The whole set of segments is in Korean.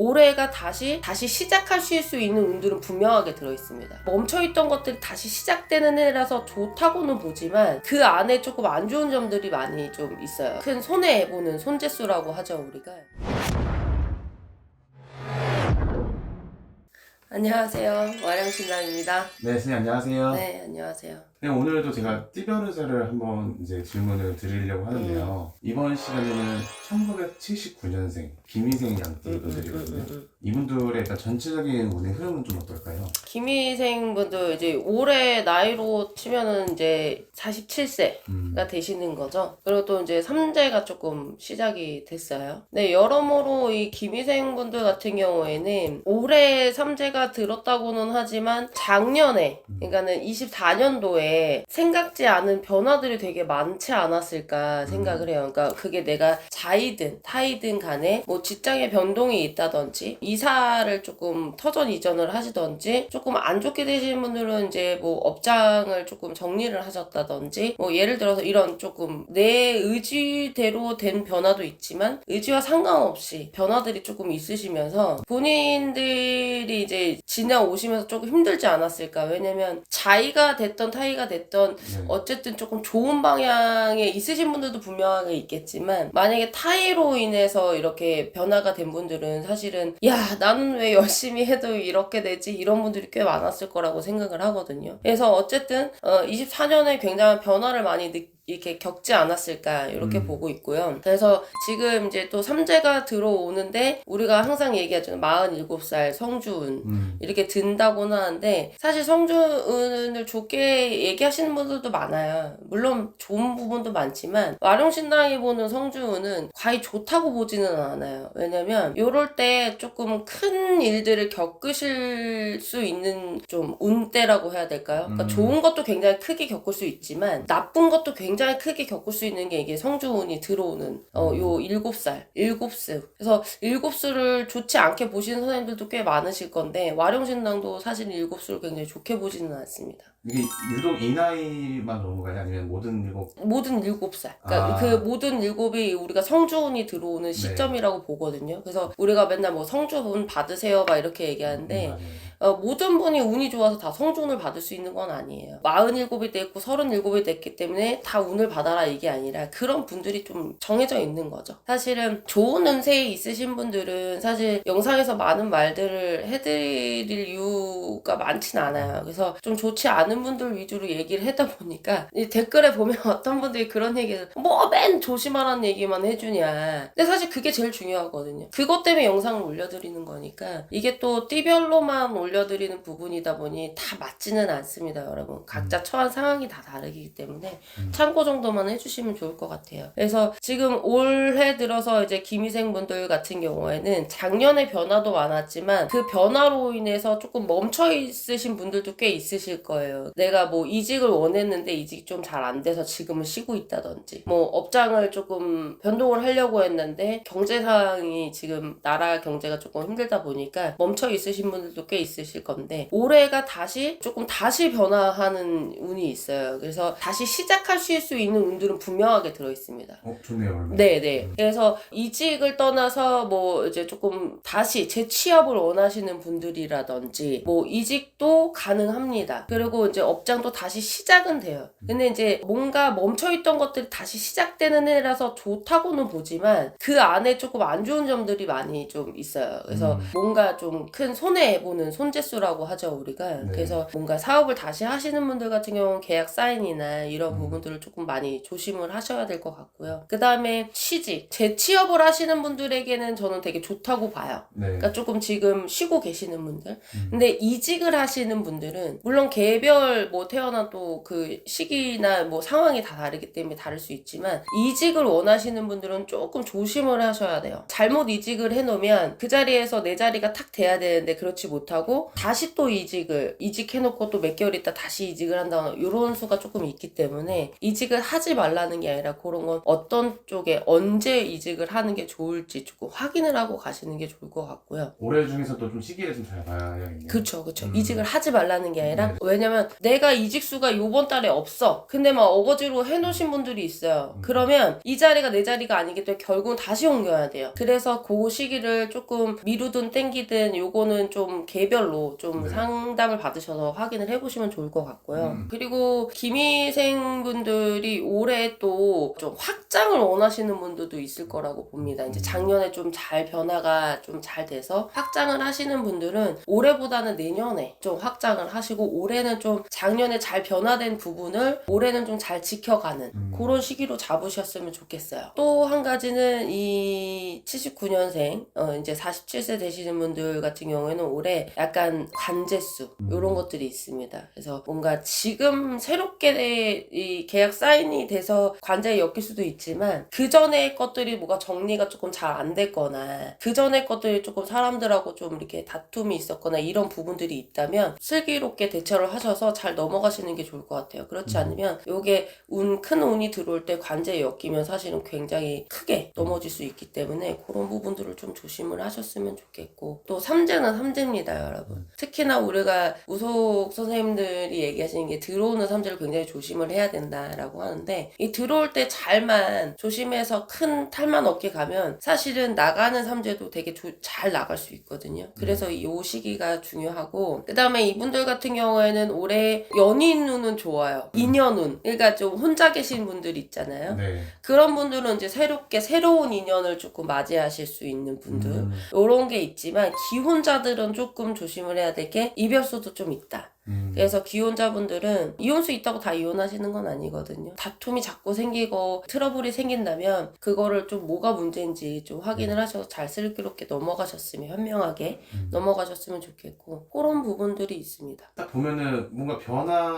올해가 다시 시작하실 수 있는 운들은 분명하게 들어있습니다. 멈춰있던 것들이 다시 시작되는 해라서 좋다고는 보지만 그 안에 조금 안 좋은 점들이 많이 좀 있어요. 큰 손해보는 손재수라고 하죠, 우리가. 안녕하세요. 와령신당입니다. 네, 선생님 안녕하세요. 네, 안녕하세요. 네, 오늘도 제가 띠별의사를 한번 이제 질문을 드리려고 하는데요. 이번 시간에는 1979년생 김희생 양띠로 드리거든요. 이분들의 일단 전체적인 운의 흐름은 좀 어떨까요? 김희생분들 이제 올해 나이로 치면은 이제 47세가 되시는 거죠. 그리고 또 이제 3제가 조금 시작이 됐어요. 네, 여러모로 이 김희생분들 같은 경우에는 올해 3제가 들었다고는 하지만 작년에, 그러니까는 24년도에 생각지 않은 변화들이 되게 많지 않았을까 생각을 해요. 그러니까 그게 내가 자이든 타이든 간에 뭐 직장에 변동이 있다든지 이사를 조금 터전 이전을 하시던지 조금 안 좋게 되시는 분들은 이제 뭐 업장을 조금 정리를 하셨다든지 뭐 예를 들어서 이런 조금 내 의지대로 된 변화도 있지만 의지와 상관없이 변화들이 조금 있으시면서 본인들이 이제 지나오시면서 조금 힘들지 않았을까. 왜냐면 자이가 됐던 타이가 됐던 어쨌든 조금 좋은 방향에 있으신 분들도 분명하게 있겠지만 만약에 타이로 인해서 이렇게 변화가 된 분들은 사실은 야 나는 왜 열심히 해도 이렇게 되지 이런 분들이 꽤 많았을 거라고 생각을 하거든요. 그래서 어쨌든 24년에 굉장한 변화를 많이 이렇게 겪지 않았을까 이렇게 보고 있고요. 그래서 지금 이제 또 3제가 들어오는데 우리가 항상 얘기하잖아요. 47살 성주운 이렇게 든다고는 하는데 사실 성주운을 좋게 얘기하시는 분들도 많아요. 물론 좋은 부분도 많지만 와룡신당이 보는 성주운은 과히 좋다고 보지는 않아요. 왜냐면 요럴 때 조금 큰 일들을 겪으실 수 있는 좀 운때라고 해야 될까요? 그러니까 좋은 것도 굉장히 크게 겪을 수 있지만 나쁜 것도 굉장히 크게 겪을 수 있는 게 이게 성주운이 들어오는 요 7살, 7수. 그래서 7수를 좋지 않게 보시는 선생님들도 꽤 많으실 건데 와룡신당도 사실 7수를 굉장히 좋게 보지는 않습니다. 이게 유독 이 나이만 그런 건가요? 아니면 모든 일곱? 모든 7살. 그러니까 그 모든 7이 우리가 성주운이 들어오는 시점이라고 보거든요. 그래서 우리가 맨날 뭐 성주운 받으세요 막 이렇게 얘기하는데 모든 분이 운이 좋아서 다 성주운을 받을 수 있는 건 아니에요. 47이 됐고 37이 됐기 때문에 다 운을 받아라 이게 아니라 그런 분들이 좀 정해져 있는 거죠. 사실은 좋은 운세에 있으신 분들은 사실 영상에서 많은 말들을 해드릴 이유가 많진 않아요. 그래서 좀 좋지 않은 분들 위주로 얘기를 하다 보니까 이 댓글에 보면 어떤 분들이 그런 얘기를 뭐 맨 조심하라는 얘기만 해주냐. 근데 사실 그게 제일 중요하거든요. 그것 때문에 영상을 올려드리는 거니까 이게 또 띠별로만 올려드리는 부분이다 보니 다 맞지는 않습니다, 여러분. 각자 처한 상황이 다 다르기 때문에 참고 정도만 해주시면 좋을 것 같아요. 그래서 지금 올해 들어서 이제 김희생 분들 같은 경우에는 작년에 변화도 많았지만 그 변화로 인해서 조금 멈춰 있으신 분들도 꽤 있으실 거예요. 내가 뭐 이직을 원했는데 이직이 좀 잘 안 돼서 지금은 쉬고 있다든지 뭐 업장을 조금 변동을 하려고 했는데 경제 상황이 지금 나라 경제가 조금 힘들다 보니까 멈춰 있으신 분들도 꽤 있으실 건데 올해가 다시 변화하는 운이 있어요. 그래서 다시 시작하실 수 있는 운들은 분명하게 들어있습니다. 좋네요. 네네. 그래서 이직을 떠나서 뭐 이제 조금 다시 재취업을 원하시는 분들이라든지 뭐 이직도 가능합니다. 그리고 이제 업장도 다시 시작은 돼요. 근데 이제 뭔가 멈춰있던 것들이 다시 시작되는 해라서 좋다고는 보지만 그 안에 조금 안 좋은 점들이 많이 좀 있어요. 그래서 뭔가 좀 큰 손해보는 손재수라고 하죠, 우리가. 그래서 뭔가 사업을 다시 하시는 분들 같은 경우는 계약 사인이나 이런 부분들을 조금 많이 조심을 하셔야 될 것 같고요. 그 다음에 취직, 재취업을 하시는 분들에게는 저는 되게 좋다고 봐요. 그러니까 조금 지금 쉬고 계시는 분들. 근데 이직을 하시는 분들은 물론 개별 뭐 태어난 또 그 시기나 뭐 상황이 다 다르기 때문에 다를 수 있지만 이직을 원하시는 분들은 조금 조심을 하셔야 돼요. 잘못 이직을 해놓으면 그 자리에서 내 자리가 탁 돼야 되는데 그렇지 못하고 다시 또 이직해놓고 또 몇 개월 있다 다시 이직을 한다거나 이런 수가 조금 있기 때문에 이직을 하지 말라는 게 아니라 그런 건 어떤 쪽에 언제 이직을 하는 게 좋을지 조금 확인을 하고 가시는 게 좋을 것 같고요. 올해 중에서도 좀 시기를 좀 잘 봐야겠네요. 그렇죠. 이직을 하지 말라는 게 아니라 왜냐면 아니면 내가 이직수가 요번 달에 없어. 근데 막 어거지로 해놓으신 분들이 있어요. 그러면 이 자리가 내 자리가 아니기 때문에 결국은 다시 옮겨야 돼요. 그래서 그 시기를 조금 미루든 땡기든 요거는 좀 개별로 좀 네. 상담을 받으셔서 확인을 해보시면 좋을 것 같고요. 그리고 기미생분들이 올해 또 좀 확장을 원하시는 분들도 있을 거라고 봅니다. 이제 작년에 좀 잘 변화가 좀 잘 돼서 확장을 하시는 분들은 올해보다는 내년에 좀 확장을 하시고 올해는 좀 작년에 잘 변화된 부분을 올해는 좀 잘 지켜가는 그런 시기로 잡으셨으면 좋겠어요. 또 한 가지는 이 79년생 이제 47세 되시는 분들 같은 경우에는 올해 약간 관제수 이런 것들이 있습니다. 그래서 뭔가 지금 새롭게 이 계약 사인이 돼서 관제에 엮일 수도 있지만 그 전에 것들이 뭐가 정리가 조금 잘 안 됐거나 그 전에 것들이 조금 사람들하고 좀 이렇게 다툼이 있었거나 이런 부분들이 있다면 슬기롭게 대처를 하셔서 잘 넘어가시는 게 좋을 것 같아요. 그렇지 않으면 요게 큰 운이 들어올 때 관제에 엮이면 사실은 굉장히 크게 넘어질 수 있기 때문에 그런 부분들을 좀 조심을 하셨으면 좋겠고 또 삼재는 삼재입니다, 여러분. 특히나 우리가 우석 선생님들이 얘기하시는 게 들어오는 삼재를 굉장히 조심을 해야 된다라고 하는데 이 들어올 때 잘만 조심해서 큰 탈만 없게 가면 사실은 나가는 삼재도 되게 잘 나갈 수 있거든요. 그래서 이 시기가 중요하고 그 다음에 이분들 같은 경우에는 올해 연인 운은 좋아요. 인연 운. 그러니까 좀 혼자 계신 분들 있잖아요. 네. 그런 분들은 이제 새로운 인연을 조금 맞이하실 수 있는 분들 요런 게 있지만 기혼자들은 조금 조심을 해야 될 게 이별수도 좀 있다. 그래서 기혼자분들은 이혼수 있다고 다 이혼하시는 건 아니거든요. 다툼이 자꾸 생기고 트러블이 생긴다면 그거를 좀 뭐가 문제인지 좀 확인을 하셔서 잘 슬기롭게 넘어가셨으면 현명하게 넘어가셨으면 좋겠고 그런 부분들이 있습니다. 딱 보면은 뭔가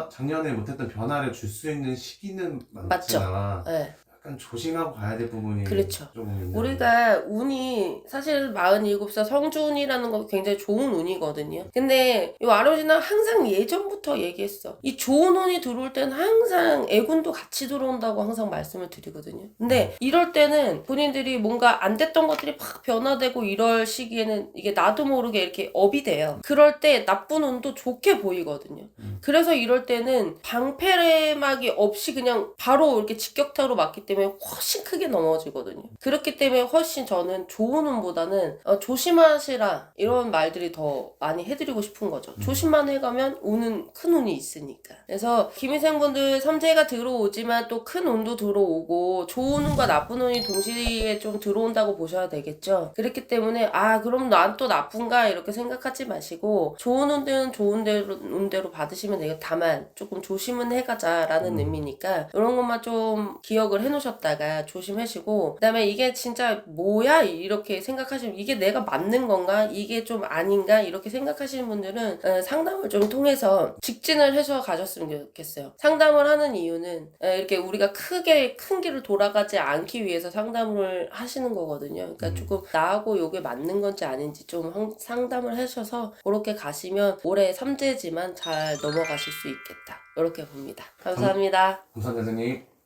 작년에 못했던 변화를 줄 수 있는 시기는 많지만 네. 약간 조심하고 가야 될 부분이 그렇죠. 조금 있는 우리가 운이 사실 47살 성주운이라는 거 굉장히 좋은 운이거든요. 근데 이 아로지는 항상 예전부터 얘기했어. 이 좋은 운이 들어올 때는 항상 애군도 같이 들어온다고 항상 말씀을 드리거든요. 근데 이럴 때는 본인들이 뭔가 안 됐던 것들이 막 변화되고 이럴 시기에는 이게 나도 모르게 이렇게 업이 돼요. 그럴 때 나쁜 운도 좋게 보이거든요. 그래서 이럴 때는 방패막이 없이 그냥 바로 이렇게 직격타로 맞기 때문에 훨씬 크게 넘어지거든요. 그렇기 때문에 훨씬 저는 좋은 운보다는 조심하시라 이런 말들이 더 많이 해드리고 싶은 거죠. 조심만 해가면 운은 큰 운이 있으니까. 그래서 기미생분들 삼재가 들어오지만 또 큰 운도 들어오고 좋은 운과 나쁜 운이 동시에 좀 들어온다고 보셔야 되겠죠. 그렇기 때문에 그럼 난 또 나쁜가 이렇게 생각하지 마시고 좋은 운들은 좋은 운대로 받으시면 되고 다만 조금 조심은 해가자라는 의미니까 이런 것만 좀 기억을 해놓으셨다가 조심하시고 그 다음에 이게 진짜 뭐야 이렇게 생각하시면 이게 내가 맞는 건가 이게 좀 아닌가 이렇게 생각하시는 분들은 상담을 좀 통해서 직진을 해서 가셨으면 좋겠어요. 상담을 하는 이유는 이렇게 우리가 크게 큰 길을 돌아가지 않기 위해서 상담을 하시는 거거든요. 그러니까 조금 나하고 이게 맞는 건지 아닌지 좀 상담을 하셔서 그렇게 가시면 올해 삼재지만 잘 넘어가실 수 있겠다 이렇게 봅니다. 감사합니다. 감사합니다, 선생님.